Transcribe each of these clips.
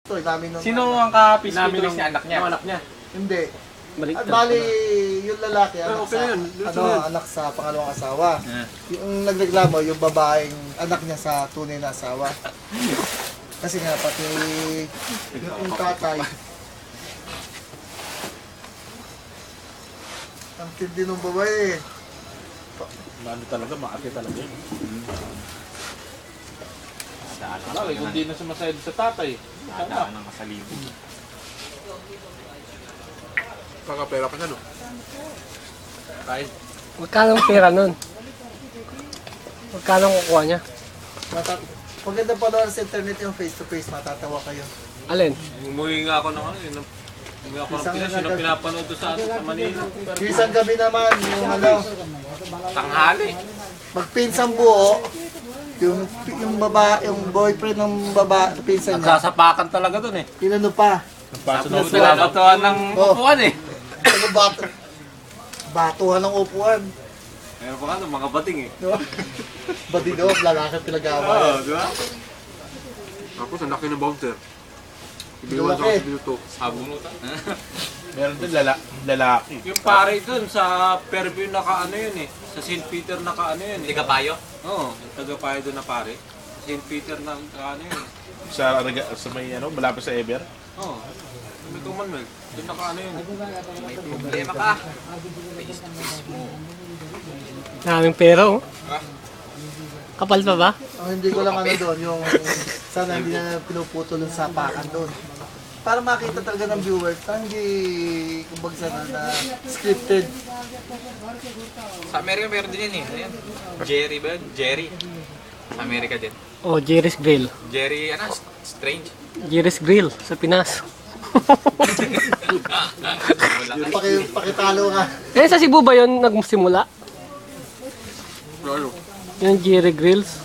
Ito, namin nung... Sino ang ka-peace twist niya? Anak niya? Yung anak niya. Hindi. Baliktad. At bali, yung lalaki, Pero anak okay sa, na yun. anak sa pangalawang asawa. Ah. Yung nagreklamo, yung babaeng anak niya sa tunay na asawa. Kasi nga, pati yung tatay. Ang tindi ng babae. Ano talaga, maarte talaga yun. Wala, kung di na sumasayad sa tatay. Nadaan ng kasalibong. Kakapera ka na, no? Tayo. Magkano ang pera nun? Magkano ang kukuha niya? Maganda pa naman sa internet yung face-to-face, matatawa kayo. Alin? Umuwi nga ako ng ano, umuwi ako ng Isang Pinas, yun ang pinapanood ko sa Manila. Yung isang gabi naman, yung ano, Tanghali. magpinsang buo, yung boyfriend ng pinsan niya, Nagsasapakan talaga dun eh. inano pa, Nagpaso na Tapos pinapatuan ng Oh. upuan eh. ano batuhan ng upuan. Meron pa nga ng mga bating eh. Diba? Batido, lalaki pinag-aaway. di ba? Tapos ang laki ng bouncer. Ibiwan sa Laki. hospital to. Sabunutan. Meron din lalaki. Yung pare dun sa Fairview naka ano yun eh. Sa St. Peter naka ano yun eh. Tigapayo? Oo, yung tagapayo dun na pare. Sa St. Peter naka ano yun eh. Sa may ano, malapit sa Eber. Oo. May Commonwealth. Dun naka ano yun eh. May problema ka. Maraming pera oh. Kapal pa ba? Ang hindi ko lang ano doon, yung sana hindi na pinuputol yung sapakan doon. Para makita talaga ng viewers, hindi kumbaga sana na scripted. Sa Amerika meron din yan eh. Ayan. Jerry ba yun? Jerry. Sa Amerika din. Oh, Jerry's Grill. Jerry, ano? Strange. Jerry's Grill sa Pinas. Pakitalo nga. Eh, sa Cebu ba yun nagsimula? Ano? Yung Jerry Grills?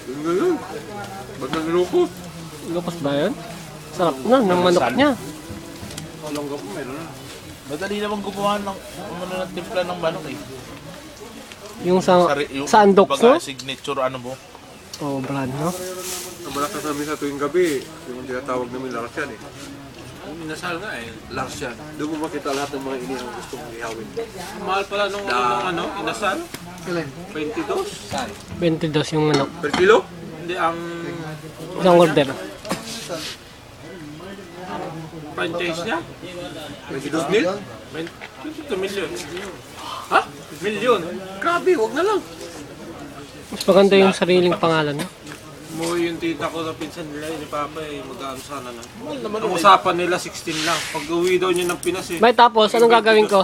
Yun nga yun. Ba't nangiloko? Lupos ba yun? Sarap na, ng manok niya. Walang gapo, meron na. Madali naman gumawa ng ng timpla ng manok eh. Yung sa Yung, sandok baga, no? signature ano mo. Oh, brand no? Ang malakas namin sa tuwing gabi, yung tinatawag namin Larsyan eh. Yung minasal nga eh. Larsyan. Doon mo makita lahat ng mga ini ang gusto mong ihawin. Mahal pala nung ano, inasal. Kailan? 22. 22 yung manok. Per kilo? Hindi, ang Isang order. franchise niya. 22 mil? 22 million. Ha? Million? Grabe, wag na lang. Mas maganda yung sariling pangalan no? Umuwi yung tita ko na pinsan nila, ni Papa eh, mag-ano sana na. Ang usapan nila 16 lang. Pag uwi daw niya ng Pinas eh. May tapos, anong gagawin ko?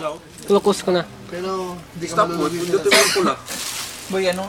Lukus ko na. Pero hindi ka Stop mo, malulugi pindutin mo yung pula. Boy, ano?